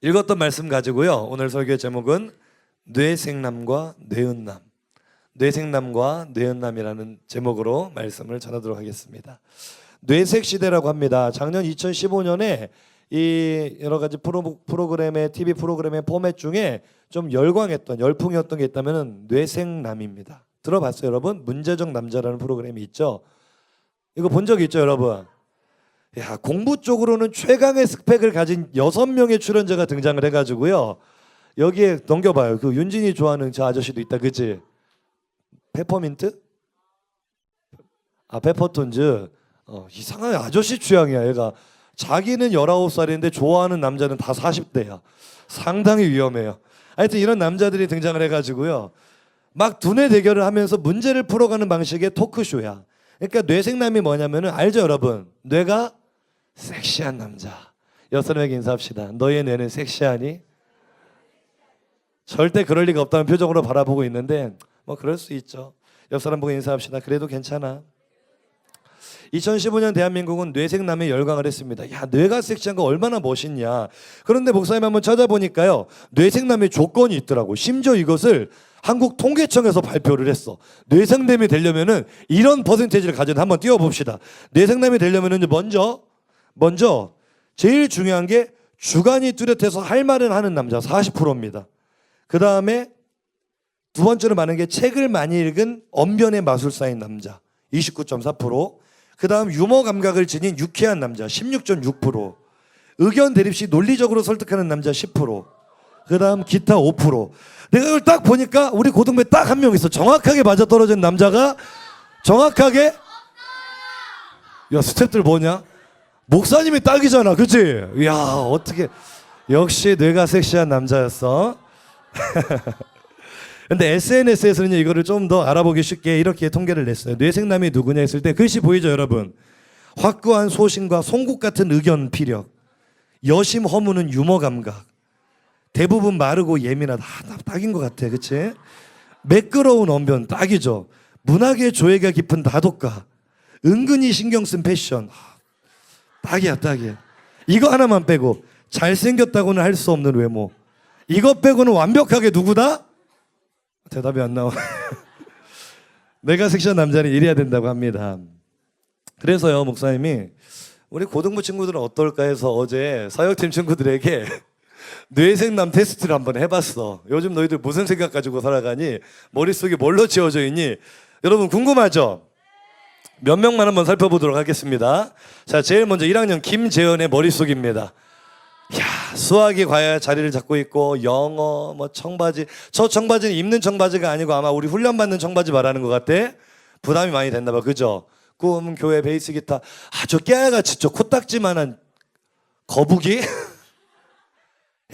읽었던 말씀 가지고요. 오늘 설교 제목은 뇌생남과 뇌은남, 뇌생남과 뇌은남이라는 제목으로 말씀을 전하도록 하겠습니다. 뇌색 시대라고 합니다. 작년 2015년에 이 여러 가지 프로그램의 TV 프로그램의 포맷 중에 좀 열풍이었던 게 있다면 뇌생남입니다. 들어봤어요, 여러분? 문제적 남자라는 프로그램이 있죠. 이거 본 적 있죠, 여러분? 야, 공부 쪽으로는 최강의 스펙을 가진 6명의 출연자가 등장을 해가지고요. 여기에 넘겨봐요. 그 윤진이 좋아하는 저 아저씨도 있다, 그치? 페퍼민트? 아, 페퍼톤즈. 이상한 아저씨 취향이야, 얘가. 자기는 19살인데 좋아하는 남자는 다 40대야. 상당히 위험해요. 하여튼 이런 남자들이 등장을 해가지고요. 막 두뇌 대결을 하면서 문제를 풀어가는 방식의 토크쇼야. 그러니까 뇌생남이 뭐냐면은 알죠, 여러분? 뇌가 섹시한 남자. 옆 사람에게 인사합시다. 너의 뇌는 섹시하니? 절대 그럴 리가 없다는 표정으로 바라보고 있는데 뭐 그럴 수 있죠. 옆 사람 보고 인사합시다. 그래도 괜찮아. 2015년 대한민국은 뇌생남에 열광을 했습니다. 야, 뇌가 섹시한 거 얼마나 멋있냐. 그런데 목사님 한번 찾아보니까요, 뇌생남의 조건이 있더라고. 심지어 이것을 한국통계청에서 발표를 했어. 뇌생남이 되려면은 이런 퍼센테이지를 가진 한번 띄워봅시다. 뇌생남이 되려면은 먼저 제일 중요한 게 주관이 뚜렷해서 할 말은 하는 남자 40%입니다. 그 다음에 두 번째로 많은 게 책을 많이 읽은 언변의 마술사인 남자 29.4%. 그 다음 유머 감각을 지닌 유쾌한 남자 16.6%. 의견 대립 시 논리적으로 설득하는 남자 10%. 그 다음 기타 5%. 내가 이걸 딱 보니까 우리 고등부에 딱 한 명 있어. 정확하게 맞아떨어진 남자가 정확하게. 야, 스태프들 뭐냐? 목사님이 딱이잖아, 그치? 이야, 어떻게. 역시 뇌가 섹시한 남자였어. 근데 SNS에서는 이거를 좀 더 알아보기 쉽게 이렇게 통계를 냈어요. 뇌생남이 누구냐 했을 때 글씨 보이죠, 여러분? 확고한 소신과 송곳 같은 의견 피력, 여심 허무는 유머 감각, 대부분 마르고 예민하다. 딱인 것 같아, 그치? 매끄러운 언변 딱이죠. 문학의 조예가 깊은 다독가, 은근히 신경 쓴 패션 딱이야. 이거 하나만 빼고 잘생겼다고는 할 수 없는 외모, 이거 빼고는 완벽하게 누구다? 대답이 안 나와. 내가 섹시한 남자는 이래야 된다고 합니다. 그래서요, 목사님이 우리 고등부 친구들은 어떨까 해서 어제 사역팀 친구들에게 뇌생남 테스트를 한번 해봤어. 요즘 너희들 무슨 생각 가지고 살아가니? 머릿속이 뭘로 채워져 있니? 여러분 궁금하죠? 몇 명만 한번 살펴보도록 하겠습니다. 자, 제일 먼저 1학년 김재현의 머릿속입니다. 야, 수학이 과연 자리를 잡고 있고, 영어, 뭐 청바지. 저 청바지는 입는 청바지가 아니고 아마 우리 훈련받는 청바지 말하는 것 같아. 부담이 많이 됐나 봐, 그죠? 꿈, 교회, 베이스 기타. 아, 저 깨알같이 저 코딱지만한 거북이?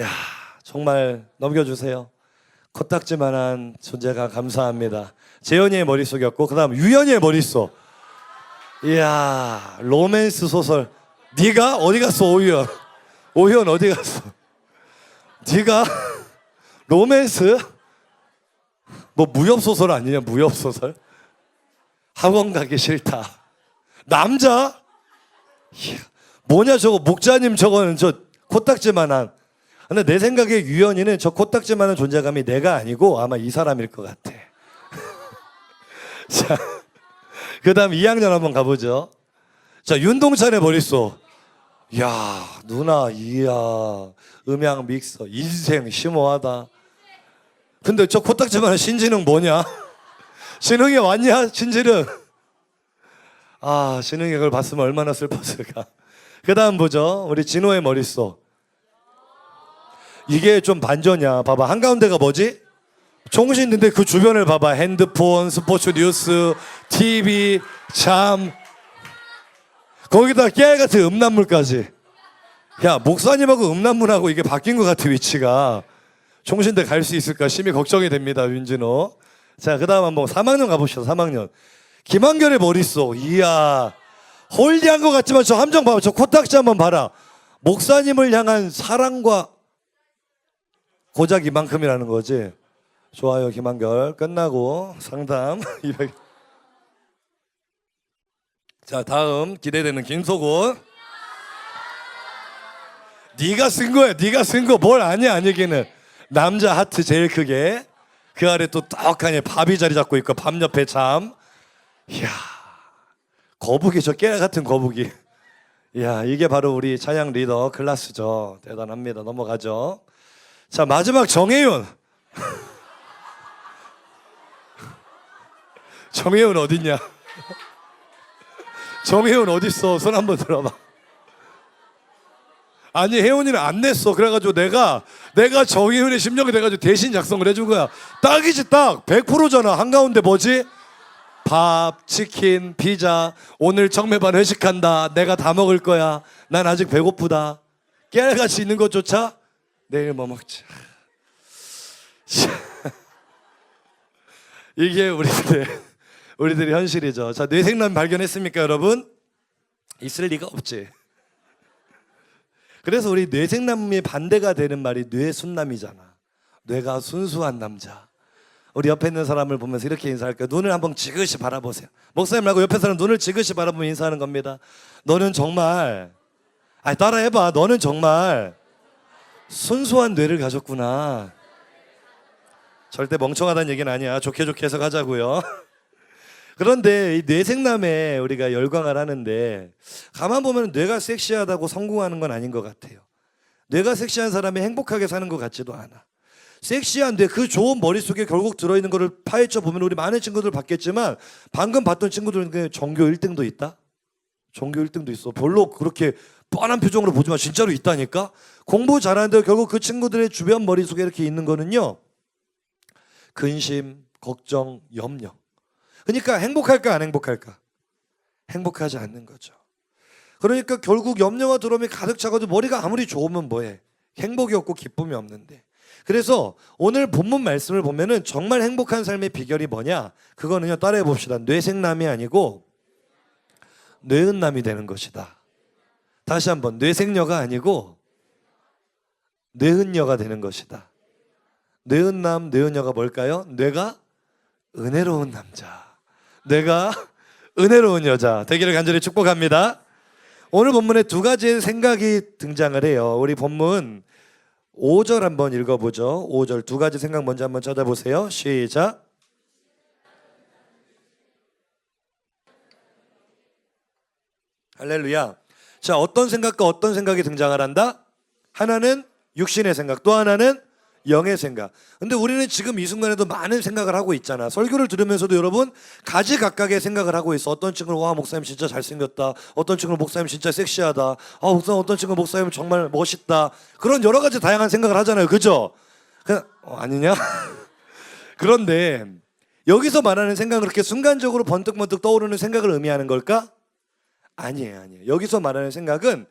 야, 정말 넘겨주세요. 코딱지만한 존재가 감사합니다. 재현이의 머릿속이었고, 그 다음 유연이의 머릿속. 이야, 로맨스 소설. 네가 어디 갔어, 오유연? 오현 어디 갔어? 네가 로맨스? 뭐 무협소설 아니냐? 무협소설? 학원 가기 싫다. 남자? 이야, 뭐냐 저거? 목자님 저거는 저 코딱지만한. 근데 내 생각에 유연이는 저 코딱지만한 존재감이 내가 아니고 아마 이 사람일 것 같아. 자, 그 다음 2학년 한번 가보죠. 자, 윤동찬의 머릿속. 야, 누나, 이야, 음향 믹서, 인생 심오하다. 근데 저 코딱지만한 신지능 뭐냐? 신흥이 왔냐, 신지능? 아, 신흥이 그걸 봤으면 얼마나 슬펐을까. 그 다음 보죠. 우리 진호의 머릿속. 이게 좀 반전이야. 봐봐, 한가운데가 뭐지? 총신인데 그 주변을 봐봐. 핸드폰, 스포츠 뉴스, TV, 잠. 거기다 깨알같은 음란물까지. 야, 목사님하고 음란물하고 이게 바뀐 것 같아, 위치가. 총신대 갈 수 있을까 심히 걱정이 됩니다, 윤진호. 자, 그 다음 한번 3학년 가보시죠. 3학년 김한결의 머릿속. 이야, 홀리한 것 같지만 저 함정 봐봐. 저 코딱지 한번 봐라. 목사님을 향한 사랑과 고작 이만큼이라는 거지. 좋아요, 김한결. 끝나고 상담 200. 자, 다음 기대되는 김소곤. 네가 쓴 거야. 네가 쓴 거 뭘 아냐 아니기는. 남자 하트 제일 크게. 그 아래 또 떡하니 밥이 자리 잡고 있고 밥 옆에 참. 이야 거북이 저 깨 같은 거북이. 이야 이게 바로 우리 찬양 리더 클라스죠. 대단합니다. 넘어가죠. 자 마지막 정혜윤. 정혜윤 어딨냐? 정혜윤 어딨어? 손 한번 들어봐. 아니 혜원이는 안 냈어. 그래가지고 내가 정혜윤의 심정이 돼가지고 대신 작성을 해준 거야. 딱이지 딱 100%잖아. 한가운데 뭐지? 밥, 치킨, 피자. 오늘 청매반 회식한다. 내가 다 먹을 거야. 난 아직 배고프다. 깨알같이 있는 것조차 내일 뭐 먹지. 이게 우리들의 현실이죠. 자 뇌생남 발견했습니까 여러분? 있을 리가 없지. 그래서 우리 뇌생남의 반대가 되는 말이 뇌순남이잖아. 뇌가 순수한 남자. 우리 옆에 있는 사람을 보면서 이렇게 인사할게요. 눈을 한번 지그시 바라보세요. 목사님하고 옆에 사람 눈을 지그시 바라보면 인사하는 겁니다. 너는 정말 따라해봐. 너는 정말 순수한 뇌를 가졌구나. 절대 멍청하다는 얘기는 아니야. 좋게 해서 가자고요. 그런데 이 뇌생남에 우리가 열광을 하는데 가만 보면 뇌가 섹시하다고 성공하는 건 아닌 것 같아요. 뇌가 섹시한 사람이 행복하게 사는 것 같지도 않아. 섹시한 뇌, 그 좋은 머릿속에 결국 들어있는 거를 파헤쳐 보면 우리 많은 친구들 봤겠지만 방금 봤던 친구들 중에 전교 1등도 있다? 전교 1등도 있어. 별로 그렇게 뻔한 표정으로 보지만 진짜로 있다니까? 공부 잘하는데 결국 그 친구들의 주변 머릿속에 이렇게 있는 거는요, 근심, 걱정, 염려. 그러니까 행복할까 안 행복할까? 행복하지 않는 거죠. 그러니까 결국 염려와 두려움이 가득 차가도 머리가 아무리 좋으면 뭐해? 행복이 없고 기쁨이 없는데. 그래서 오늘 본문 말씀을 보면은 정말 행복한 삶의 비결이 뭐냐? 그거는요, 따라해 봅시다. 뇌생남이 아니고 뇌은남이 되는 것이다. 다시 한번, 뇌생녀가 아니고 뇌은녀가 되는 것이다. 뇌은남, 뇌은녀가 뭘까요? 뇌가 은혜로운 남자, 뇌가 은혜로운 여자 되기를 간절히 축복합니다. 오늘 본문에 두 가지의 생각이 등장을 해요. 우리 본문 5절 한번 읽어보죠. 5절 두 가지 생각 먼저 한번 찾아보세요. 시작. 할렐루야. 자, 어떤 생각과 어떤 생각이 등장을 한다? 하나는 육신의 생각, 또 하나는 영의 생각. 근데 우리는 지금 이 순간에도 많은 생각을 하고 있잖아. 설교를 들으면서도 여러분 가지각각의 생각을 하고 있어. 어떤 친구는 와 목사님 진짜 잘생겼다. 어떤 친구는 목사님 진짜 섹시하다. 목사님, 어떤 친구는 목사님 정말 멋있다. 그런 여러 가지 다양한 생각을 하잖아요. 그죠? 아니냐? 그런데 여기서 말하는 생각은 그렇게 순간적으로 번뜩번뜩 떠오르는 생각을 의미하는 걸까? 아니에요. 여기서 말하는 생각은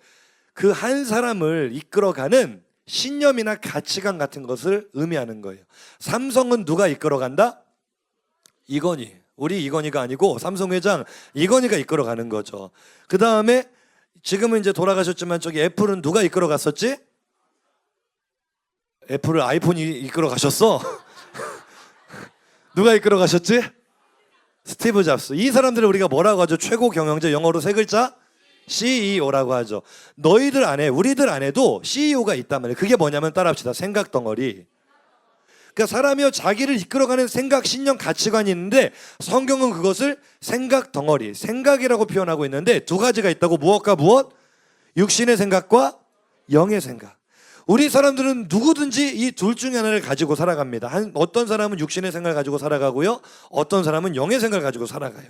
그 한 사람을 이끌어가는 신념이나 가치관 같은 것을 의미하는 거예요. 삼성은 누가 이끌어간다? 이건희. 우리 이건희가 아니고 삼성 회장 이건희가 이끌어가는 거죠. 그 다음에 지금은 이제 돌아가셨지만 저기 애플은 누가 이끌어갔었지? 애플을 아이폰이 이끌어가셨어? 누가 이끌어가셨지? 스티브 잡스. 이 사람들을 우리가 뭐라고 하죠? 최고 경영자, 영어로 세 글자? CEO라고 하죠. 너희들 안에, 우리들 안에도 CEO가 있단 말이에요. 그게 뭐냐면 따라합시다. 생각 덩어리. 그러니까 사람이요, 자기를 이끌어가는 생각, 신념, 가치관이 있는데 성경은 그것을 생각 덩어리, 생각이라고 표현하고 있는데 두 가지가 있다고. 무엇과 무엇? 육신의 생각과 영의 생각. 우리 사람들은 누구든지 이 둘 중에 하나를 가지고 살아갑니다. 어떤 사람은 육신의 생각을 가지고 살아가고요, 어떤 사람은 영의 생각을 가지고 살아가요.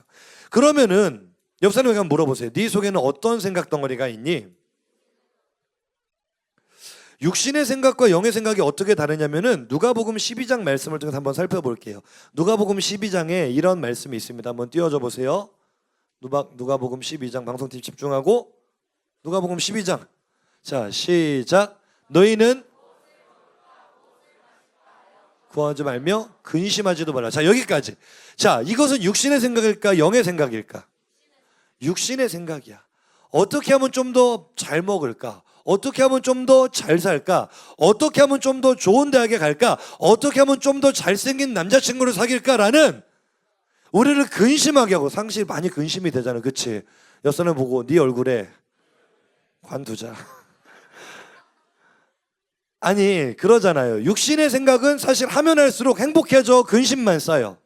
그러면은 옆 사람에게 한번 물어보세요. 네 속에는 어떤 생각 덩어리가 있니? 육신의 생각과 영의 생각이 어떻게 다르냐면은 누가복음 12장 말씀을 통해서 한번 살펴볼게요. 누가복음 12장에 이런 말씀이 있습니다. 한번 띄워줘 보세요. 누가복음 12장, 방송팀 집중하고. 누가복음 12장. 자, 시작. 너희는 구하지 말며 근심하지도 말라. 자, 여기까지. 자, 이것은 육신의 생각일까, 영의 생각일까? 육신의 생각이야. 어떻게 하면 좀 더 잘 먹을까? 어떻게 하면 좀 더 잘 살까? 어떻게 하면 좀 더 좋은 대학에 갈까? 어떻게 하면 좀 더 잘생긴 남자친구를 사귈까라는 우리를 근심하게 하고. 상실 많이 근심이 되잖아. 그치? 옆사람 보고 네 얼굴에 관두자. 아니 그러잖아요. 육신의 생각은 사실 하면 할수록 행복해져. 근심만 쌓여.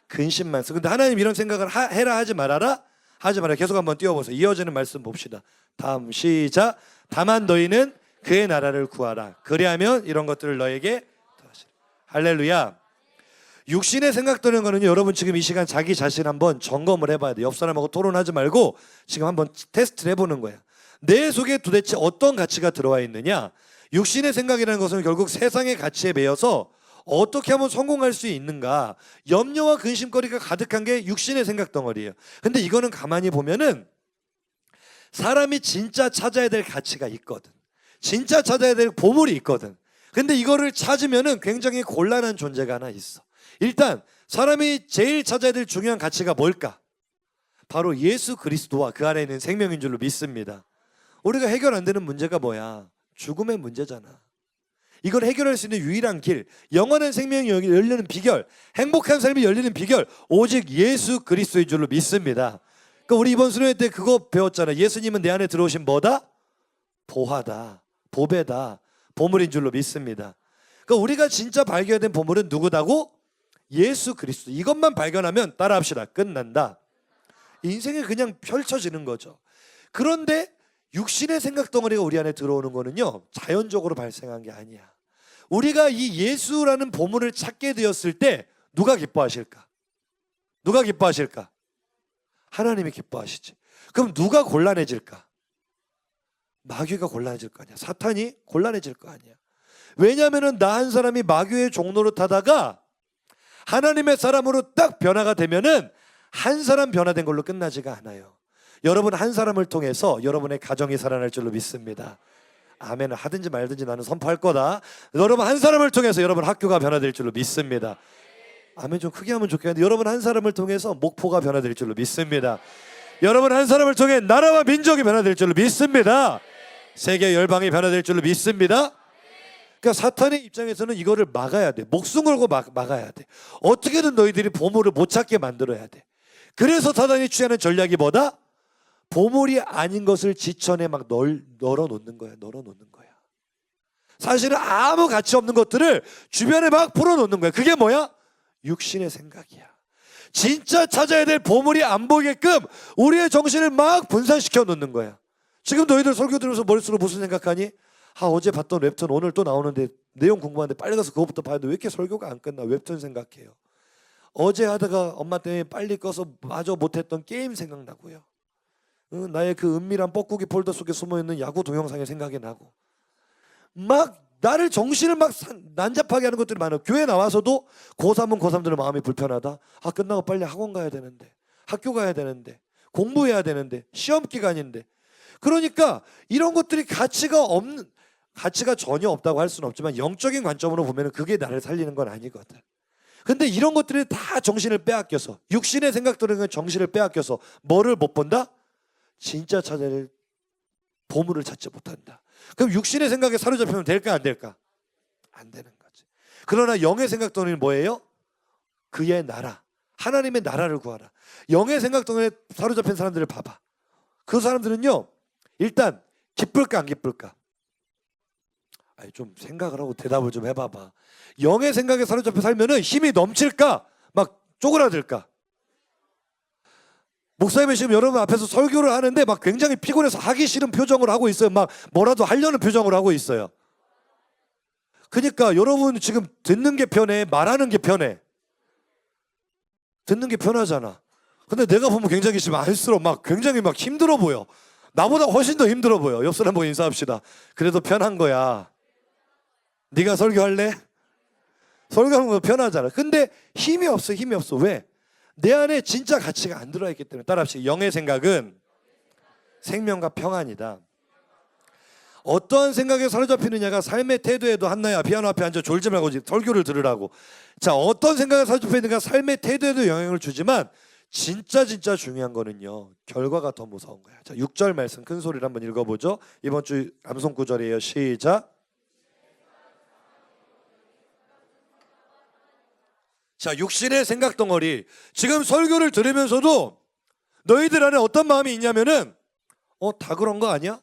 근심만 쌓여. 근데 하나님 이런 생각을 해라 하지 말아라? 하지 말아라. 계속 한번 띄워보세요. 이어지는 말씀 봅시다. 다음 시작. 다만 너희는 그의 나라를 구하라. 그리하면 이런 것들을 너에게 더하시리라. 할렐루야. 육신의 생각되는 거는요, 여러분 지금 이 시간 자기 자신 한번 점검을 해봐야 돼요. 옆 사람하고 토론하지 말고 지금 한번 테스트를 해보는 거야. 내 속에 도대체 어떤 가치가 들어와 있느냐. 육신의 생각이라는 것은 결국 세상의 가치에 매여서 어떻게 하면 성공할 수 있는가, 염려와 근심거리가 가득한 게 육신의 생각 덩어리예요. 근데 이거는 가만히 보면은 사람이 진짜 찾아야 될 가치가 있거든. 진짜 찾아야 될 보물이 있거든. 근데 이거를 찾으면은 굉장히 곤란한 존재가 하나 있어. 일단 사람이 제일 찾아야 될 중요한 가치가 뭘까? 바로 예수 그리스도와 그 안에 있는 생명인 줄로 믿습니다. 우리가 해결 안 되는 문제가 뭐야? 죽음의 문제잖아. 이걸 해결할 수 있는 유일한 길, 영원한 생명이 열리는 비결, 행복한 삶이 열리는 비결, 오직 예수 그리스도인 줄로 믿습니다. 그러니까 우리 이번 수련회 때 그거 배웠잖아. 예수님은 내 안에 들어오신 뭐다? 보화다, 보배다, 보물인 줄로 믿습니다. 그러니까 우리가 진짜 발견된 보물은 누구다고? 예수 그리스도. 이것만 발견하면 따라합시다. 끝난다. 인생이 그냥 펼쳐지는 거죠. 그런데 육신의 생각 덩어리가 우리 안에 들어오는 거는요, 자연적으로 발생한 게 아니야. 우리가 이 예수라는 보물을 찾게 되었을 때 누가 기뻐하실까? 누가 기뻐하실까? 하나님이 기뻐하시지. 그럼 누가 곤란해질까? 마귀가 곤란해질 거 아니야. 사탄이 곤란해질 거 아니야. 왜냐하면 나 한 사람이 마귀의 종노릇하다가 하나님의 사람으로 딱 변화가 되면은 한 사람 변화된 걸로 끝나지가 않아요. 여러분 한 사람을 통해서 여러분의 가정이 살아날 줄로 믿습니다. 아멘을 하든지 말든지 나는 선포할 거다. 여러분 한 사람을 통해서 여러분 학교가 변화될 줄로 믿습니다. 아멘 좀 크게 하면 좋겠는데, 여러분 한 사람을 통해서 목포가 변화될 줄로 믿습니다. 여러분 한 사람을 통해 나라와 민족이 변화될 줄로 믿습니다. 세계 열방이 변화될 줄로 믿습니다. 그러니까 사탄의 입장에서는 이거를 막아야 돼. 목숨 걸고 막아야 돼. 어떻게든 너희들이 보물을 못 찾게 만들어야 돼. 그래서 사탄이 취하는 전략이 뭐다? 보물이 아닌 것을 지천에 막 널어놓는 거야. 널어놓는 거야. 사실은 아무 가치 없는 것들을 주변에 막 풀어놓는 거야. 그게 뭐야? 육신의 생각이야. 진짜 찾아야 될 보물이 안 보이게끔 우리의 정신을 막 분산시켜 놓는 거야. 지금 너희들 설교 들으면서 머릿속으로 무슨 생각하니? 어제 봤던 웹툰 오늘 또 나오는데 내용 궁금한데 빨리 가서 그거부터 봐야 돼. 왜 이렇게 설교가 안 끝나? 웹툰 생각해요. 어제 하다가 엄마 때문에 빨리 꺼서 마저 못했던 게임 생각나고요. 나의 그 은밀한 뻐꾸기 폴더 속에 숨어있는 야구 동영상이 생각이 나고, 막 나를 정신을 막 난잡하게 하는 것들이 많아요. 교회 나와서도 고3은 고3들은 마음이 불편하다. 끝나고 빨리 학원 가야 되는데, 학교 가야 되는데, 공부해야 되는데, 시험 기간인데. 그러니까 이런 것들이 가치가 전혀 없다고 할 수는 없지만 영적인 관점으로 보면 그게 나를 살리는 건 아니거든. 근데 이런 것들이 다 정신을 빼앗겨서, 육신의 생각들은 정신을 빼앗겨서 뭐를 못 본다? 진짜 찾아야 될 보물을 찾지 못한다. 그럼 육신의 생각에 사로잡히면 될까 안 될까? 안 되는 거지. 그러나 영의 생각들은 뭐예요? 그의 나라, 하나님의 나라를 구하라. 영의 생각들에 사로잡힌 사람들을 봐봐. 그 사람들은요, 일단 기쁠까 안 기쁠까? 좀 생각을 하고 대답을 좀 해봐봐. 영의 생각에 사로잡혀 살면은 힘이 넘칠까? 막 쪼그라들까? 목사님이 지금 여러분 앞에서 설교를 하는데 막 굉장히 피곤해서 하기 싫은 표정을 하고 있어요. 막 뭐라도 하려는 표정을 하고 있어요. 그러니까 여러분 지금 듣는 게 편해? 말하는 게 편해? 듣는 게 편하잖아. 근데 내가 보면 굉장히 지금 안쓰러워. 막 굉장히 막 힘들어 보여. 나보다 훨씬 더 힘들어 보여. 옆 사람 보고 인사합시다. 그래도 편한 거야. 네가 설교할래? 설교하는 거 편하잖아. 근데 힘이 없어. 힘이 없어. 왜? 내 안에 진짜 가치가 안 들어있기 때문에. 따라합시다. 영의 생각은 생명과 평안이다. 어떠한 생각에 사로잡히느냐가 삶의 태도에도, 한나야 피아노 앞에 앉아 졸지 말고 설교를 들으라고. 자, 어떤 생각에 사로잡혀 있는가 삶의 태도에도 영향을 주지만 진짜 중요한 거는요, 결과가 더 무서운 거야. 자, 6절 말씀 큰 소리로 한번 읽어보죠. 이번 주 암송 구절이에요. 시작. 자, 육신의 생각 덩어리. 지금 설교를 들으면서도 너희들 안에 어떤 마음이 있냐면은 다 그런 거 아니야?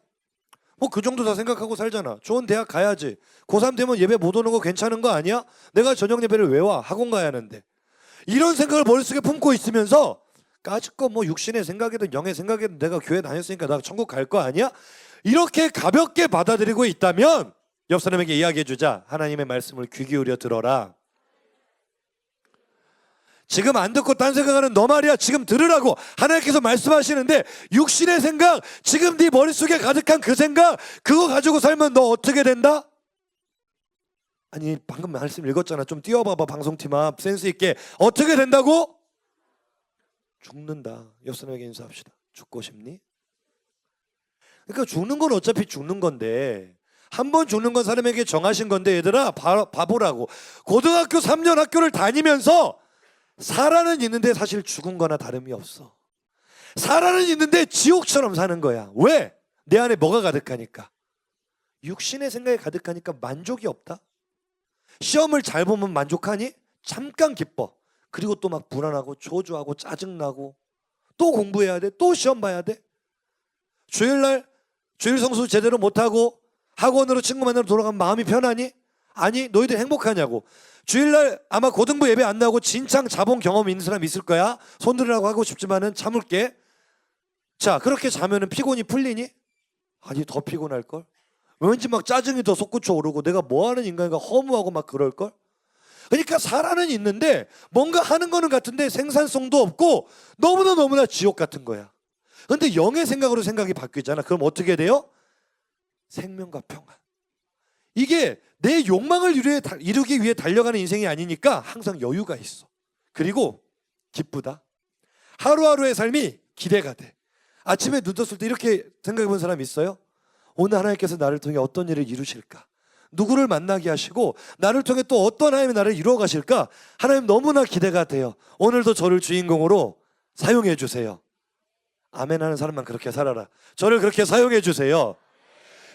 뭐 그 정도 다 생각하고 살잖아. 좋은 대학 가야지. 고3 되면 예배 못 오는 거 괜찮은 거 아니야? 내가 저녁 예배를 왜 와? 학원 가야 하는데. 이런 생각을 머릿속에 품고 있으면서 까짓거 뭐 육신의 생각이든 영의 생각이든 내가 교회 다녔으니까 나 천국 갈 거 아니야? 이렇게 가볍게 받아들이고 있다면 옆 사람에게 이야기해 주자. 하나님의 말씀을 귀 기울여 들어라. 지금 안 듣고 딴 생각하는 너 말이야. 지금 들으라고 하나님께서 말씀하시는데 육신의 생각, 지금 네 머릿속에 가득한 그 생각, 그거 가지고 살면 너 어떻게 된다? 아니 방금 말씀 읽었잖아. 좀 띄워봐봐. 방송팀 앞 센스 있게. 어떻게 된다고? 죽는다. 옆 사람에게 인사합시다. 죽고 싶니? 그러니까 죽는 건 어차피 죽는 건데 한 번 죽는 건 사람에게 정하신 건데 얘들아 바보라고. 고등학교 3년 학교를 다니면서 살아는 있는데 사실 죽은 거나 다름이 없어. 살아는 있는데 지옥처럼 사는 거야. 왜? 내 안에 뭐가 가득하니까. 육신의 생각이 가득하니까 만족이 없다. 시험을 잘 보면 만족하니? 잠깐 기뻐. 그리고 또 막 불안하고 초조하고 짜증나고 또 공부해야 돼. 또 시험 봐야 돼. 주일날 주일 성수 제대로 못하고 학원으로 친구 만나러 돌아가면 마음이 편하니? 아니 너희들 행복하냐고. 주일날 아마 고등부 예배 안 나오고 진창 자본 경험 있는 사람 있을 거야. 손 들으라고 하고 싶지만은 참을게. 자 그렇게 자면은 피곤이 풀리니? 아니 더 피곤할걸. 왠지 막 짜증이 더 솟구쳐 오르고 내가 뭐하는 인간인가 허무하고 막 그럴걸. 그러니까 살아는 있는데 뭔가 하는 거는 같은데 생산성도 없고 너무나 지옥 같은 거야. 근데 영의 생각으로 생각이 바뀌잖아. 그럼 어떻게 돼요? 생명과 평안. 이게 내 욕망을 이루기 위해 달려가는 인생이 아니니까 항상 여유가 있어. 그리고 기쁘다. 하루하루의 삶이 기대가 돼. 아침에 눈 떴을 때 이렇게 생각해 본 사람 있어요? 오늘 하나님께서 나를 통해 어떤 일을 이루실까? 누구를 만나게 하시고 나를 통해 또 어떤 하나님의 나를 이루어 가실까? 하나님 너무나 기대가 돼요. 오늘도 저를 주인공으로 사용해 주세요. 아멘 하는 사람만 그렇게 살아라. 저를 그렇게 사용해 주세요.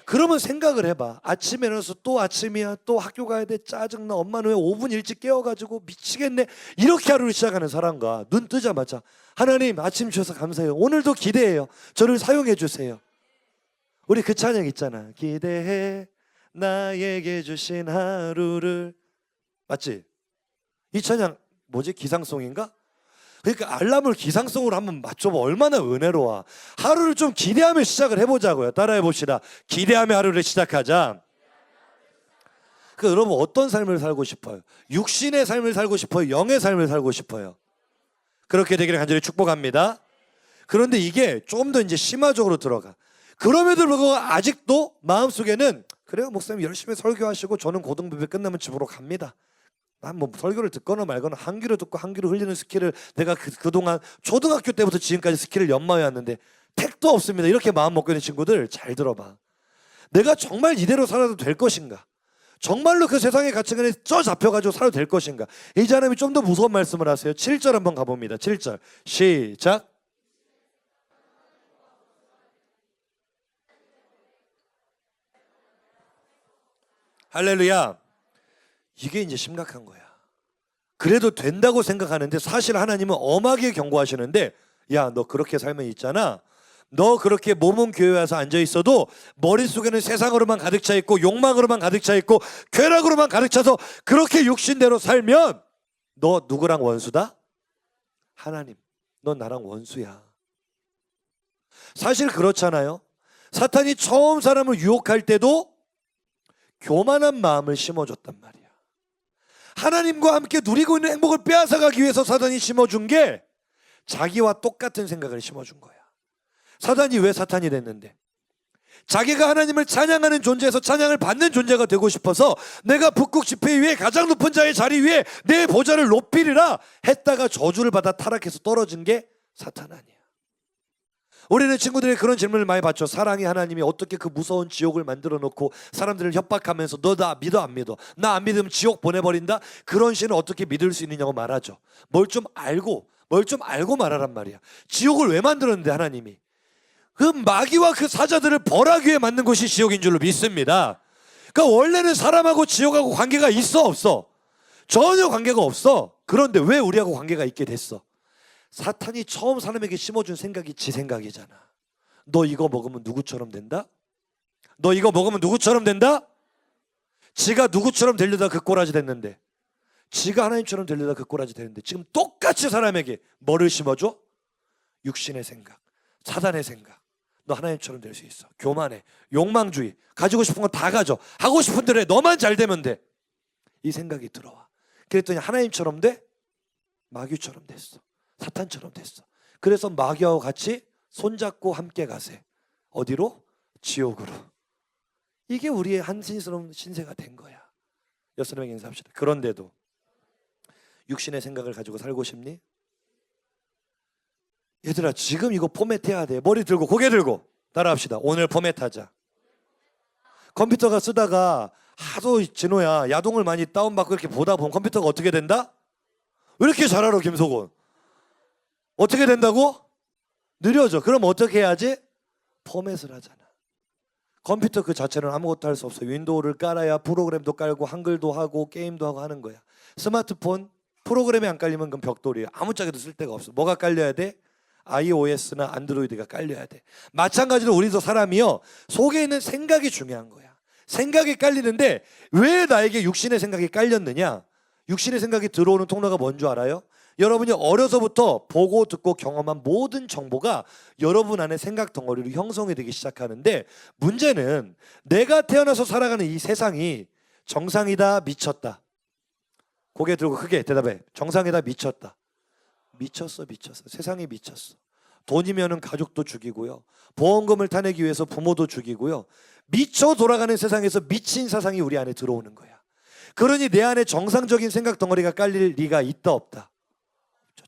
그러면 생각을 해봐. 아침에 일어나서 또 아침이야. 또 학교 가야 돼. 짜증나. 엄마는 왜 5분 일찍 깨워가지고 미치겠네. 이렇게 하루를 시작하는 사람과 눈 뜨자마자 하나님 아침 주셔서 감사해요. 오늘도 기대해요. 저를 사용해 주세요. 우리 그 찬양 있잖아. 기대해 나에게 주신 하루를. 맞지? 이 찬양 뭐지? 기상송인가? 그러니까 알람을 기상송으로 한번 맞춰봐. 얼마나 은혜로워. 하루를 좀 기대하며 시작을 해보자고요. 따라해 봅시다. 기대하며 하루를 시작하자. 그 여러분 어떤 삶을 살고 싶어요? 육신의 삶을 살고 싶어요? 영의 삶을 살고 싶어요? 그렇게 되기를 간절히 축복합니다. 그런데 이게 좀 더 이제 심화적으로 들어가. 그럼에도 불구하고 아직도 마음속에는 그래요 목사님 열심히 설교하시고 저는 고등부배 끝나면 집으로 갑니다. 난 뭐 설교를 듣거나 말거나 한 귀로 듣고 한 귀로 흘리는 스킬을 내가 그동안 초등학교 때부터 지금까지 스킬을 연마해왔는데 택도 없습니다. 이렇게 마음 먹고 있는 친구들 잘 들어봐. 내가 정말 이대로 살아도 될 것인가? 정말로 그 세상의 가치관에 쪄 잡혀가지고 살아도 될 것인가? 이제 하나님이 좀 더 무서운 말씀을 하세요. 7절 한번 가봅니다. 7절 시작. 할렐루야. 이게 이제 심각한 거야. 그래도 된다고 생각하는데 사실 하나님은 엄하게 경고하시는데 야 너 그렇게 살면 있잖아. 너 그렇게 몸은 교회 와서 앉아있어도 머릿속에는 세상으로만 가득 차 있고 욕망으로만 가득 차 있고 쾌락으로만 가득 차서 그렇게 육신대로 살면 너 누구랑 원수다? 하나님. 넌 나랑 원수야. 사실 그렇잖아요. 사탄이 처음 사람을 유혹할 때도 교만한 마음을 심어줬단 말이야. 하나님과 함께 누리고 있는 행복을 빼앗아가기 위해서 사탄이 심어준 게 자기와 똑같은 생각을 심어준 거야. 사탄이 왜 사탄이 됐는데? 자기가 하나님을 찬양하는 존재에서 찬양을 받는 존재가 되고 싶어서 내가 북극 지폐 위에 가장 높은 자의 자리 위에 내 보좌를 높이리라 했다가 저주를 받아 타락해서 떨어진 게 사탄 아니야. 우리는 친구들이 그런 질문을 많이 받죠. 사랑의 하나님이 어떻게 그 무서운 지옥을 만들어 놓고 사람들을 협박하면서 너 나 믿어 안 믿어? 나 안 믿으면 지옥 보내버린다? 그런 신을 어떻게 믿을 수 있느냐고 말하죠. 뭘 좀 알고 말하란 말이야. 지옥을 왜 만들었는데 하나님이? 그 마귀와 그 사자들을 벌하기 위해 만든 것이 지옥인 줄로 믿습니다. 그러니까 원래는 사람하고 지옥하고 관계가 있어 없어? 전혀 관계가 없어. 그런데 왜 우리하고 관계가 있게 됐어? 사탄이 처음 사람에게 심어준 생각이 지 생각이잖아. 너 이거 먹으면 누구처럼 된다? 너 이거 먹으면 누구처럼 된다? 지가 누구처럼 되려다 그 꼬라지 됐는데, 지가 하나님처럼 되려다 그 꼬라지 되는데, 지금 똑같이 사람에게 뭐를 심어줘? 육신의 생각, 사단의 생각. 너 하나님처럼 될 수 있어. 교만해, 욕망주의, 가지고 싶은 거 다 가져, 하고 싶은 대로 해, 너만 잘 되면 돼. 이 생각이 들어와. 그랬더니 하나님처럼 돼? 마귀처럼 됐어. 사탄처럼 됐어. 그래서 마귀하고 같이 손잡고 함께 가세. 어디로? 지옥으로. 이게 우리의 한신스러운 신세가 된 거야. 여러분에게 인사합시다. 그런데도 육신의 생각을 가지고 살고 싶니? 얘들아, 지금 이거 포맷해야 돼. 머리 들고 고개 들고 따라합시다. 오늘 포맷하자. 컴퓨터가 쓰다가 하도 진호야 야동을 많이 다운받고 이렇게 보다 보면 컴퓨터가 어떻게 된다? 왜 이렇게 잘 알아, 김석원? 어떻게 된다고? 느려져. 그럼 어떻게 해야지? 포맷을 하잖아. 컴퓨터 그 자체는 아무것도 할 수 없어. 윈도우를 깔아야 프로그램도 깔고 한글도 하고 게임도 하고 하는 거야. 스마트폰 프로그램이 안 깔리면 그건 벽돌이야. 아무짝에도 쓸 데가 없어. 뭐가 깔려야 돼? iOS나 안드로이드가 깔려야 돼. 마찬가지로 우리도 사람이요, 속에 있는 생각이 중요한 거야. 생각이 깔리는데 왜 나에게 육신의 생각이 깔렸느냐? 육신의 생각이 들어오는 통로가 뭔 줄 알아요? 여러분이 어려서부터 보고 듣고 경험한 모든 정보가 여러분 안에 생각 덩어리로 형성이 되기 시작하는데, 문제는 내가 태어나서 살아가는 이 세상이 정상이다, 미쳤다? 고개 들고 크게 대답해. 정상이다, 미쳤다? 미쳤어, 미쳤어. 세상이 미쳤어. 돈이면은 가족도 죽이고요, 보험금을 타내기 위해서 부모도 죽이고요, 미쳐 돌아가는 세상에서 미친 사상이 우리 안에 들어오는 거야. 그러니 내 안에 정상적인 생각 덩어리가 깔릴 리가 있다, 없다?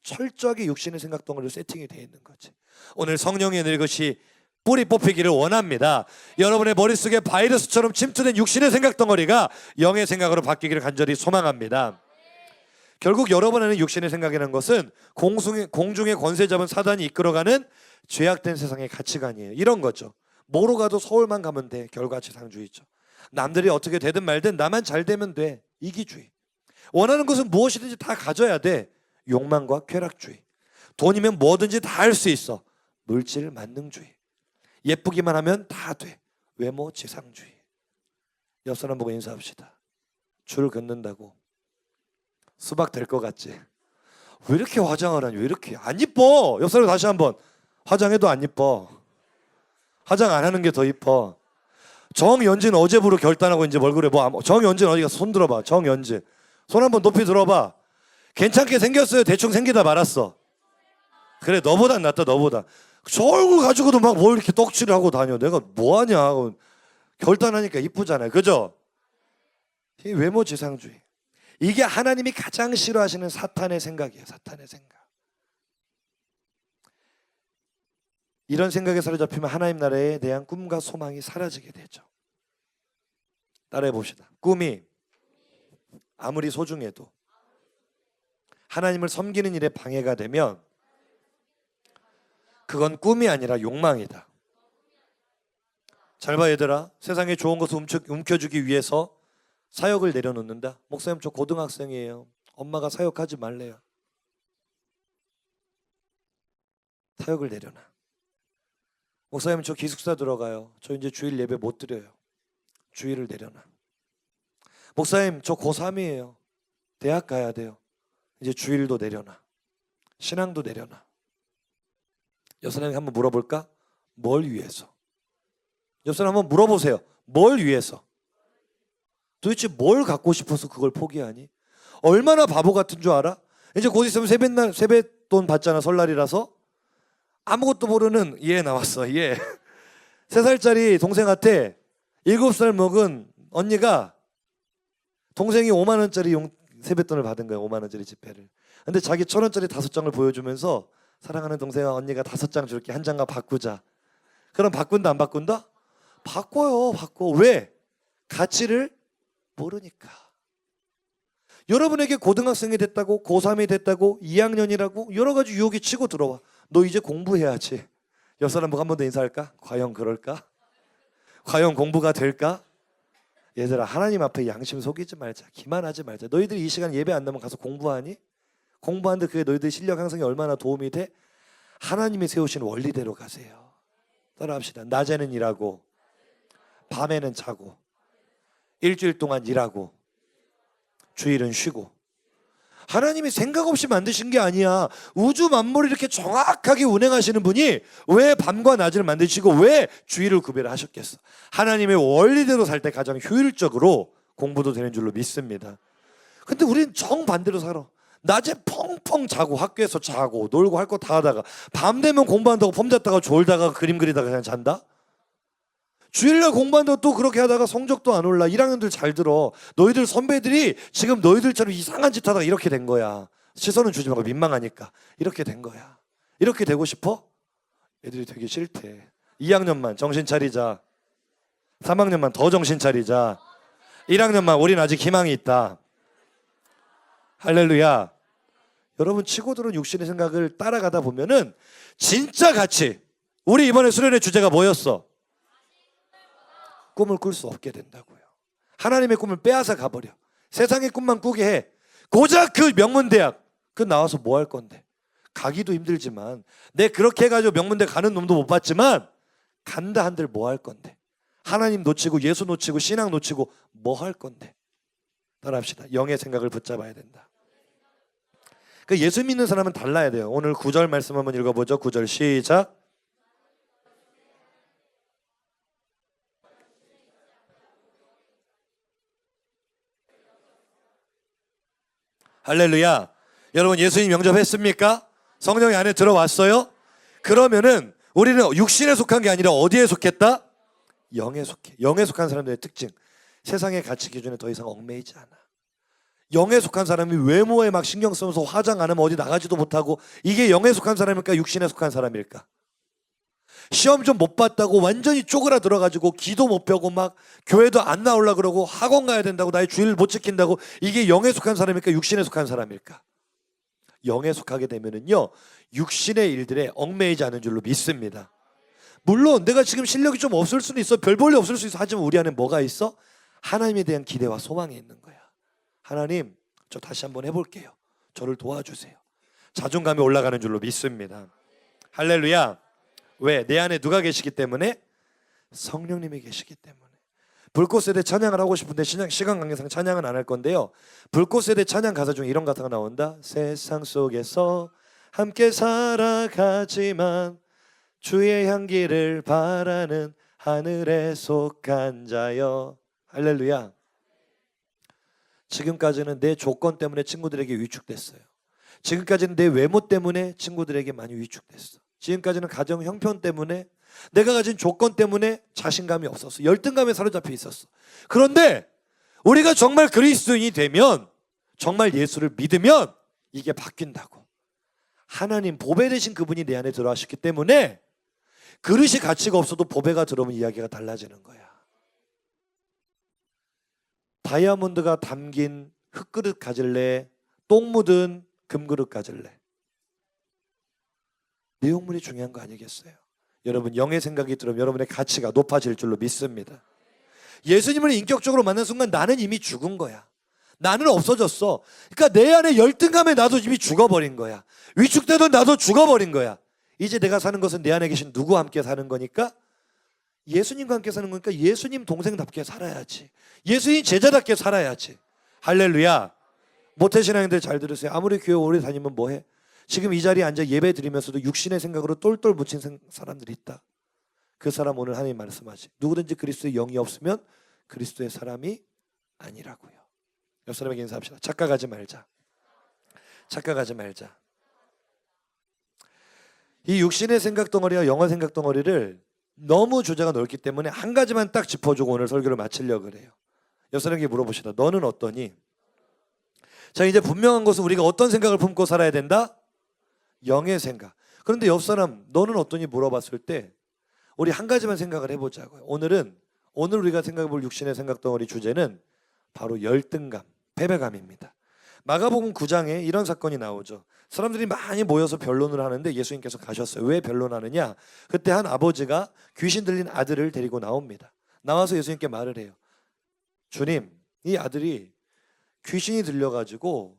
철저하게 육신의 생각 덩어리로 세팅이 되어 있는 거지. 오늘 성령의 늙으시 뿌리 뽑히기를 원합니다. 여러분의 머릿속에 바이러스처럼 침투된 육신의 생각 덩어리가 영의 생각으로 바뀌기를 간절히 소망합니다. 결국 여러분 안에 육신의 생각이라는 것은 공중의 권세 잡은 사단이 이끌어가는 죄악된 세상의 가치관이에요. 이런 거죠. 뭐로 가도 서울만 가면 돼. 결과지상주의죠. 남들이 어떻게 되든 말든 나만 잘 되면 돼. 이기주의. 원하는 것은 무엇이든지 다 가져야 돼. 욕망과 쾌락주의. 돈이면 뭐든지 다 할 수 있어. 물질 만능주의. 예쁘기만 하면 다 돼. 외모 지상주의. 옆 사람 보고 인사합시다. 줄 긋는다고 수박 될 것 같지? 왜 이렇게 화장을 하니? 왜 이렇게 안 이뻐? 옆 사람 다시 한번. 화장해도 안 이뻐. 화장 안 하는 게 더 이뻐. 정연진 어제부로 결단하고 이제 뭘 그래? 정연진 어디 가서 손 들어봐. 정연진 손 한번 높이 들어봐. 괜찮게 생겼어요? 대충 생기다 말았어? 그래, 너보단 낫다. 너보다. 저 얼굴 가지고도 막 뭘 이렇게 떡칠을 하고 다녀. 내가 뭐하냐. 결단하니까 이쁘잖아요. 그죠? 이 외모 지상주의. 이게 하나님이 가장 싫어하시는 사탄의 생각이에요. 사탄의 생각. 이런 생각에 사로잡히면 하나님 나라에 대한 꿈과 소망이 사라지게 되죠. 따라해 봅시다. 꿈이 아무리 소중해도 하나님을 섬기는 일에 방해가 되면 그건 꿈이 아니라 욕망이다. 잘 봐, 얘들아. 세상에 좋은 것을 움켜주기 위해서 사역을 내려놓는다. 목사님, 저 고등학생이에요. 엄마가 사역하지 말래요. 사역을 내려놔. 목사님, 저 기숙사 들어가요. 저 이제 주일 예배 못 드려요. 주일을 내려놔. 목사님, 저 고3이에요. 대학 가야 돼요. 이제 주일도 내려놔. 신앙도 내려놔. 여사님이 한번 물어볼까? 뭘 위해서? 여사님 한번 물어보세요. 뭘 위해서? 도대체 뭘 갖고 싶어서 그걸 포기하니? 얼마나 바보 같은 줄 알아? 이제 곧 있으면 세뱃돈 받잖아. 설날이라서. 아무것도 모르는 얘 나왔어. 얘 3살짜리 동생한테 7살 먹은 언니가, 동생이 5만 원짜리 세뱃돈을 받은 거야. 5만 원짜리 지폐를. 근데 자기 1,000원짜리 5장을 보여주면서, 사랑하는 동생아, 언니가 5장 줄게. 한 장과 바꾸자. 그럼 바꾼다 안 바꾼다? 바꿔요. 바꿔. 왜? 가치를 모르니까. 여러분에게 고등학생이 됐다고, 고3이 됐다고, 2학년이라고 여러 가지 유혹이 치고 들어와. 너 이제 공부해야지. 옆 사람 보고 한 번 더 인사할까? 과연 그럴까? 과연 공부가 될까? 얘들아, 하나님 앞에 양심 속이지 말자. 기만하지 말자. 너희들이 이 시간 예배 안 나면 가서 공부하니? 공부하는데 그게 너희들 실력 향상에 얼마나 도움이 돼? 하나님이 세우신 원리대로 가세요. 따라합시다. 낮에는 일하고 밤에는 자고 일주일 동안 일하고 주일은 쉬고. 하나님이 생각 없이 만드신 게 아니야. 우주 만물을 이렇게 정확하게 운행하시는 분이 왜 밤과 낮을 만드시고 왜 주일을 구별하셨겠어? 하나님의 원리대로 살 때 가장 효율적으로 공부도 되는 줄로 믿습니다. 근데 우리는 정반대로 살아. 낮에 펑펑 자고 학교에서 자고 놀고 할 거 다 하다가 밤 되면 공부한다고 폼 잡다가 졸다가 그림 그리다가 그냥 잔다? 주일날 공부한다고 또 그렇게 하다가 성적도 안 올라. 1학년들 잘 들어. 너희들 선배들이 지금 너희들처럼 이상한 짓 하다가 이렇게 된 거야. 시선은 주지 말고 민망하니까. 이렇게 된 거야. 이렇게 되고 싶어? 애들이 되게 싫대. 2학년만 정신 차리자. 3학년만 더 정신 차리자. 1학년만 우린 아직 희망이 있다. 할렐루야. 여러분 치고 들어온 육신의 생각을 따라가다 보면은 진짜 가치. 우리 이번에 수련회 주제가 뭐였어? 꿈을 꿀 수 없게 된다고요. 하나님의 꿈을 빼앗아 가버려. 세상의 꿈만 꾸게 해. 고작 그 명문대학 그 나와서 뭐 할 건데? 가기도 힘들지만 내 그렇게 해가지고 명문대 가는 놈도 못 봤지만 간다 한들 뭐 할 건데? 하나님 놓치고 예수 놓치고 신앙 놓치고 뭐 할 건데? 따라합시다. 영의 생각을 붙잡아야 된다. 그 예수 믿는 사람은 달라야 돼요. 오늘 9절 말씀 한번 읽어보죠. 9절 시작. 할렐루야. 여러분 예수님 영접했습니까? 성령이 안에 들어왔어요? 그러면은 우리는 육신에 속한 게 아니라 어디에 속했다? 영에 속해. 영에 속한 사람들의 특징. 세상의 가치 기준에 더 이상 얽매이지 않아. 영에 속한 사람이 외모에 막 신경 쓰면서 화장 안 하면 어디 나가지도 못하고 이게 영에 속한 사람일까? 육신에 속한 사람일까? 시험 좀 못 봤다고 완전히 쪼그라들어가지고 기도 못 펴고 막 교회도 안 나오려고 그러고 학원 가야 된다고 나의 주일을 못 지킨다고 이게 영에 속한 사람일까? 육신에 속한 사람일까? 영에 속하게 되면은요 육신의 일들에 얽매이지 않은 줄로 믿습니다. 물론 내가 지금 실력이 좀 없을 수는 있어. 별 볼 일 없을 수 있어. 하지만 우리 안에 뭐가 있어? 하나님에 대한 기대와 소망이 있는 거야. 하나님 저 다시 한번 해볼게요. 저를 도와주세요. 자존감이 올라가는 줄로 믿습니다. 할렐루야. 왜? 내 안에 누가 계시기 때문에? 성령님이 계시기 때문에. 불꽃세대 찬양을 하고 싶은데 시간 관계상 찬양은 안 할 건데요. 불꽃세대 찬양 가사 중에 이런 가사가 나온다. 세상 속에서 함께 살아가지만 주의 향기를 바라는 하늘에 속한 자여. 할렐루야. 지금까지는 내 조건 때문에 친구들에게 위축됐어요. 지금까지는 내 외모 때문에 친구들에게 많이 위축됐어. 지금까지는 가정 형편 때문에 내가 가진 조건 때문에 자신감이 없었어. 열등감에 사로잡혀 있었어. 그런데 우리가 정말 그리스도인이 되면, 정말 예수를 믿으면 이게 바뀐다고. 하나님 보배 되신 그분이 내 안에 들어가셨기 때문에 그릇이 가치가 없어도 보배가 들어오면 이야기가 달라지는 거야. 다이아몬드가 담긴 흙그릇 가질래? 똥 묻은 금그릇 가질래? 내용물이 중요한 거 아니겠어요? 여러분 영의 생각이 들으면 여러분의 가치가 높아질 줄로 믿습니다. 예수님을 인격적으로 만난 순간 나는 이미 죽은 거야. 나는 없어졌어. 그러니까 내 안에 열등감에 나도 이미 죽어버린 거야. 위축되던 나도 죽어버린 거야. 이제 내가 사는 것은 내 안에 계신 누구와 함께 사는 거니까, 예수님과 함께 사는 거니까 예수님 동생답게 살아야지. 예수님 제자답게 살아야지. 할렐루야. 모태신앙인들 잘 들으세요. 아무리 교회 오래 다니면 뭐해? 지금 이 자리에 앉아 예배 드리면서도 육신의 생각으로 똘똘 묻힌 사람들이 있다. 그 사람 오늘 하나님 말씀하지. 누구든지 그리스도의 영이 없으면 그리스도의 사람이 아니라고요. 옆 사람에게 인사합시다. 착각하지 말자. 착각하지 말자. 이 육신의 생각 덩어리와 영의 생각 덩어리를 너무 주제가 넓기 때문에 한 가지만 딱 짚어주고 오늘 설교를 마치려고 그래요. 옆 사람에게 물어보시다. 너는 어떠니? 자, 이제 분명한 것은 우리가 어떤 생각을 품고 살아야 된다? 영의 생각. 그런데 옆 사람 너는 어떠니 물어봤을 때 우리 한 가지만 생각을 해보자고요. 오늘 우리가 생각해볼 육신의 생각 덩어리 주제는 바로 열등감, 패배감입니다. 마가복음 9장에 이런 사건이 나오죠. 사람들이 많이 모여서 변론을 하는데 예수님께서 가셨어요. 왜 변론하느냐? 그때 한 아버지가 귀신 들린 아들을 데리고 나옵니다. 나와서 예수님께 말을 해요. 주님, 이 아들이 귀신이 들려가지고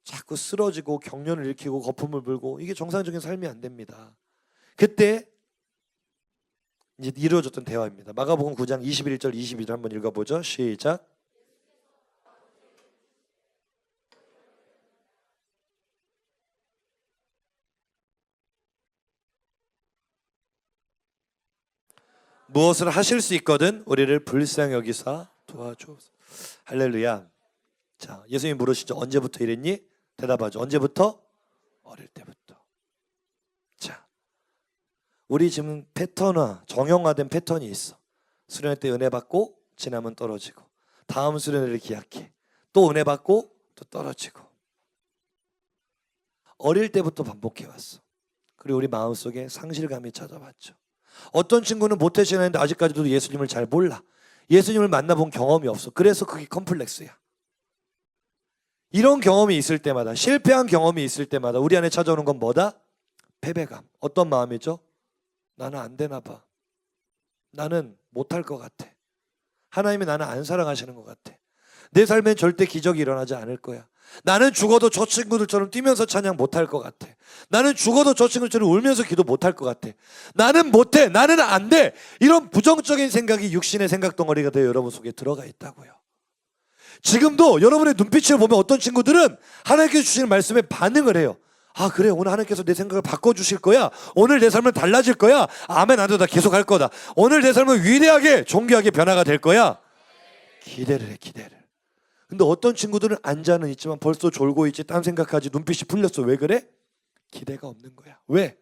자꾸 쓰러지고 경련을 일으키고 거품을 불고 이게 정상적인 삶이 안 됩니다. 그때 이제 이루어졌던 대화입니다. 마가복음 9장 21절 22절 한번 읽어보죠. 시작. 무엇을 하실 수 있거든 우리를 불쌍히 여기사 도와주옵소서. 할렐루야. 자, 예수님이 물으시죠. 언제부터 이랬니? 대답하죠. 언제부터? 어릴 때부터. 자, 우리 지금 패턴화, 정형화된 패턴이 있어. 수련회 때 은혜 받고 지나면 떨어지고, 다음 수련회를 기약해, 또 은혜 받고 또 떨어지고. 어릴 때부터 반복해 왔어. 그리고 우리 마음속에 상실감이 찾아왔죠. 어떤 친구는 모태신앙인데 아직까지도 예수님을 잘 몰라. 예수님을 만나본 경험이 없어. 그래서 그게 컴플렉스야. 이런 경험이 있을 때마다, 실패한 경험이 있을 때마다 우리 안에 찾아오는 건 뭐다? 패배감. 어떤 마음이죠? 나는 안 되나 봐. 나는 못할 것 같아. 하나님이 나는 안 사랑하시는 것 같아. 내 삶엔 절대 기적이 일어나지 않을 거야. 나는 죽어도 저 친구들처럼 뛰면서 찬양 못할 것 같아. 나는 죽어도 저 친구들처럼 울면서 기도 못할 것 같아. 나는 못해. 나는 안 돼. 이런 부정적인 생각이 육신의 생각 덩어리가 되어 여러분 속에 들어가 있다고요. 지금도 여러분의 눈빛을 보면 어떤 친구들은 하나님께서 주시는 말씀에 반응을 해요. 아, 그래, 오늘 하나님께서 내 생각을 바꿔주실 거야. 오늘 내 삶은 달라질 거야. 아멘, 안 돼도 나 계속 할 거다. 오늘 내 삶은 위대하게 존귀하게 변화가 될 거야. 기대를 해, 기대를. 근데 어떤 친구들은 앉아는 있지만 벌써 졸고 있지, 딴 생각하지, 눈빛이 풀렸어. 왜 그래? 기대가 없는 거야. 왜?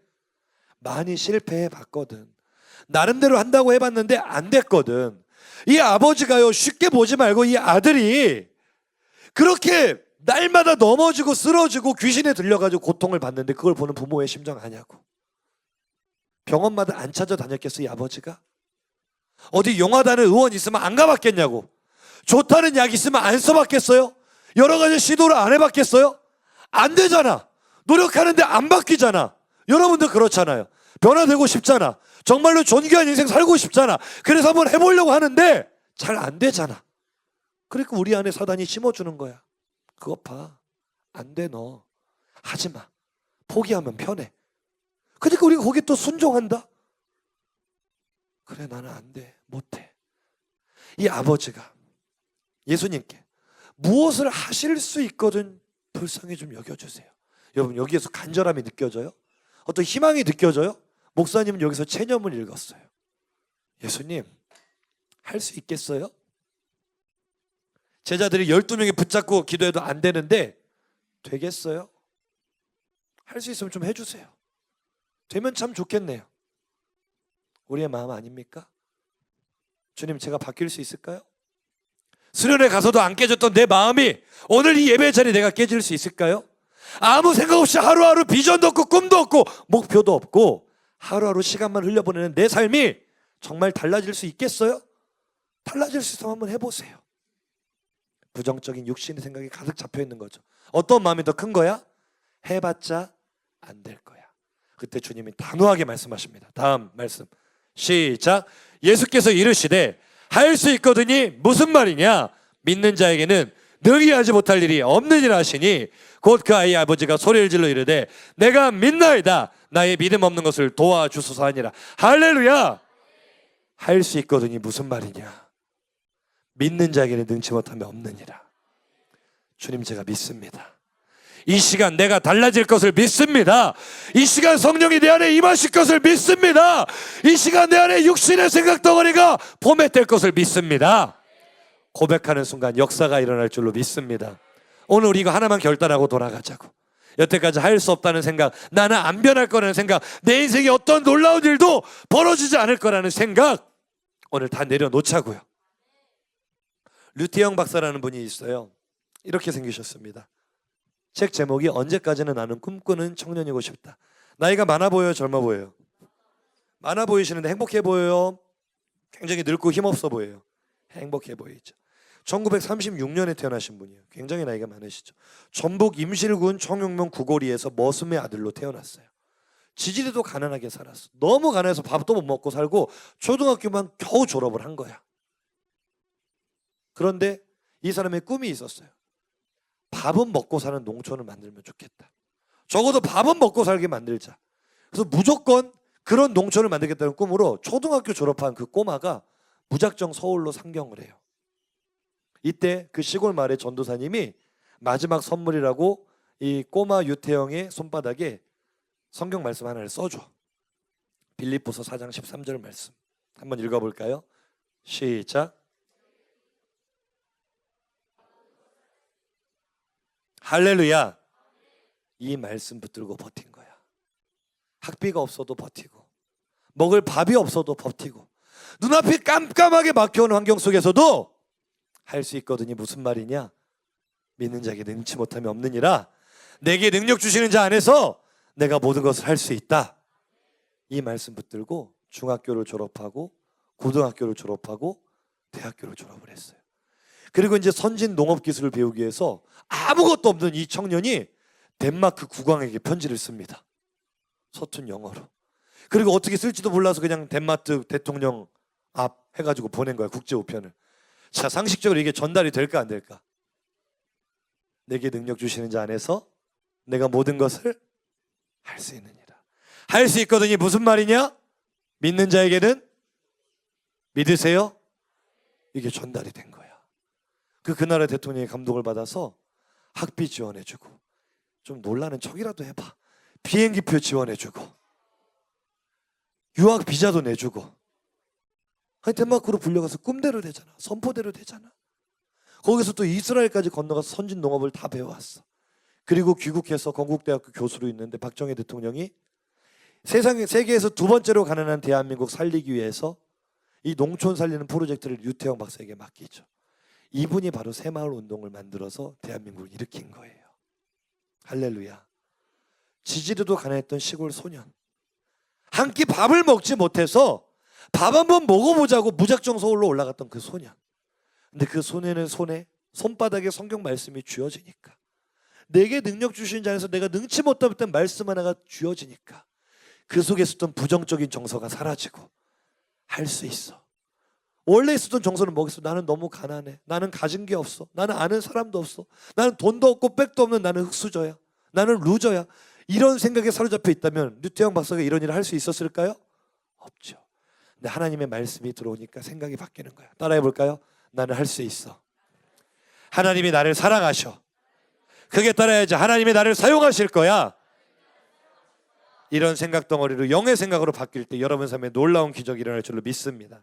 많이 실패해 봤거든. 나름대로 한다고 해봤는데 안 됐거든. 이 아버지가요, 쉽게 보지 말고 이 아들이 그렇게 날마다 넘어지고 쓰러지고 귀신에 들려가지고 고통을 받는데 그걸 보는 부모의 심정 아냐고. 병원마다 안 찾아다녔겠어 이 아버지가? 어디 용하다는 의원 있으면 안 가봤겠냐고. 좋다는 약 있으면 안 써봤겠어요? 여러 가지 시도를 안 해봤겠어요? 안 되잖아. 노력하는데 안 바뀌잖아. 여러분도 그렇잖아요. 변화되고 싶잖아. 정말로 존귀한 인생 살고 싶잖아. 그래서 한번 해보려고 하는데 잘 안 되잖아. 그러니까 우리 안에 사단이 심어주는 거야. 그거 봐. 안 돼, 너. 하지 마. 포기하면 편해. 그러니까 우리가 거기에 또 순종한다. 그래, 나는 안 돼. 못해. 이 아버지가 예수님께 무엇을 하실 수 있거든 불쌍히 좀 여겨주세요. 여러분, 여기에서 간절함이 느껴져요? 어떤 희망이 느껴져요? 목사님은 여기서 체념을 읽었어요. 예수님, 할 수 있겠어요? 제자들이 12명이 붙잡고 기도해도 안 되는데 되겠어요? 할 수 있으면 좀 해주세요. 되면 참 좋겠네요. 우리의 마음 아닙니까? 주님, 제가 바뀔 수 있을까요? 수련회 가서도 안 깨졌던 내 마음이 오늘 이 예배 자리에 내가 깨질 수 있을까요? 아무 생각 없이 하루하루 비전도 없고 꿈도 없고 목표도 없고 하루하루 시간만 흘려보내는 내 삶이 정말 달라질 수 있겠어요? 달라질 수 있으면 한번 해보세요. 부정적인 육신의 생각이 가득 잡혀 있는 거죠. 어떤 마음이 더 큰 거야? 해봤자 안 될 거야. 그때 주님이 단호하게 말씀하십니다. 다음 말씀 시작. 예수께서 이르시되 할 수 있거든이 무슨 말이냐? 믿는 자에게는 능히 하지 못할 일이 없느니라 하시니 곧 그 아이의 아버지가 소리를 질러 이르되 내가 믿나이다. 나의 믿음 없는 것을 도와주소서 하니라. 할렐루야. 할 수 있거든이 무슨 말이냐? 믿는 자에게는 능치 못함이 없느니라. 주님, 제가 믿습니다. 이 시간 내가 달라질 것을 믿습니다. 이 시간 성령이 내 안에 임하실 것을 믿습니다. 이 시간 내 안에 육신의 생각 덩어리가 포맷될 것을 믿습니다. 고백하는 순간 역사가 일어날 줄로 믿습니다. 오늘 우리 이거 하나만 결단하고 돌아가자고. 여태까지 할 수 없다는 생각, 나는 안 변할 거라는 생각, 내 인생에 어떤 놀라운 일도 벌어지지 않을 거라는 생각 오늘 다 내려놓자고요. 류태영 박사라는 분이 있어요. 이렇게 생기셨습니다. 책 제목이 언제까지는 나는 꿈꾸는 청년이고 싶다. 나이가 많아 보여요, 젊어 보여요? 많아 보이시는데 행복해 보여요? 굉장히 늙고 힘없어 보여요? 행복해 보이죠. 1936년에 태어나신 분이에요. 굉장히 나이가 많으시죠. 전북 임실군 청용면 구고리에서 머슴의 아들로 태어났어요. 지지리도 가난하게 살았어. 너무 가난해서 밥도 못 먹고 살고 초등학교만 겨우 졸업을 한 거야. 그런데 이 사람의 꿈이 있었어요. 밥은 먹고 사는 농촌을 만들면 좋겠다. 적어도 밥은 먹고 살게 만들자. 그래서 무조건 그런 농촌을 만들겠다는 꿈으로 초등학교 졸업한 그 꼬마가 무작정 서울로 상경을 해요. 이때 그 시골 마을의 전도사님이 마지막 선물이라고 이 꼬마 유태영의 손바닥에 성경 말씀 하나를 써줘. 빌립보서 4장 13절 말씀 한번 읽어볼까요? 시작. 할렐루야. 이 말씀 붙들고 버틴 거야. 학비가 없어도 버티고 먹을 밥이 없어도 버티고 눈앞이 깜깜하게 막혀오는 환경 속에서도 할 수 있거든요. 무슨 말이냐? 믿는 자에게 능치 못함이 없느니라. 내게 능력 주시는 자 안에서 내가 모든 것을 할 수 있다. 이 말씀 붙들고 중학교를 졸업하고 고등학교를 졸업하고 대학교를 졸업을 했어요. 그리고 이제 선진 농업 기술을 배우기 위해서 아무것도 없는 이 청년이 덴마크 국왕에게 편지를 씁니다. 서툰 영어로. 그리고 어떻게 쓸지도 몰라서 그냥 덴마크 대통령 앞 해가지고 보낸 거야. 국제 우편을. 자, 상식적으로 이게 전달이 될까 안 될까? 내게 능력 주시는 자 안에서 내가 모든 것을 할 수 있느니라. 할 수 있거든요. 무슨 말이냐? 믿는 자에게는 믿으세요? 이게 전달이 된 거야. 그 나라 대통령의 감동을 받아서 학비 지원해주고 좀 놀라는 척이라도 해봐. 비행기표 지원해주고 유학 비자도 내주고. 아니, 덴마크로 불려가서 꿈대로 되잖아. 선포대로 되잖아. 거기서 또 이스라엘까지 건너가서 선진 농업을 다 배워왔어. 그리고 귀국해서 건국대학교 교수로 있는데 박정희 대통령이 세계에서 두 번째로 가난한 대한민국 살리기 위해서 이 농촌 살리는 프로젝트를 유태영 박사에게 맡기죠. 이분이 바로 새마을 운동을 만들어서 대한민국을 일으킨 거예요. 할렐루야. 지지리도 가난했던 시골 소년, 한 끼 밥을 먹지 못해서 밥 한번 먹어보자고 무작정 서울로 올라갔던 그 소년. 근데 그 소년의 손바닥에 성경 말씀이 쥐어지니까, 내게 능력 주신 자에서 내가 능치 못했던 말씀 하나가 쥐어지니까 그 속에 있었던 부정적인 정서가 사라지고 할 수 있어. 원래 있었던 정서는 뭐겠어? 나는 너무 가난해. 나는 가진 게 없어. 나는 아는 사람도 없어. 나는 돈도 없고 백도 없는 나는 흙수저야. 나는 루저야. 이런 생각에 사로잡혀 있다면 류태영 박사가 이런 일을 할 수 있었을까요? 없죠. 근데 하나님의 말씀이 들어오니까 생각이 바뀌는 거야. 따라해 볼까요? 나는 할 수 있어. 하나님이 나를 사랑하셔. 그게 따라야지. 하나님이 나를 사용하실 거야. 이런 생각 덩어리로 영의 생각으로 바뀔 때 여러분 삶에 놀라운 기적이 일어날 줄로 믿습니다.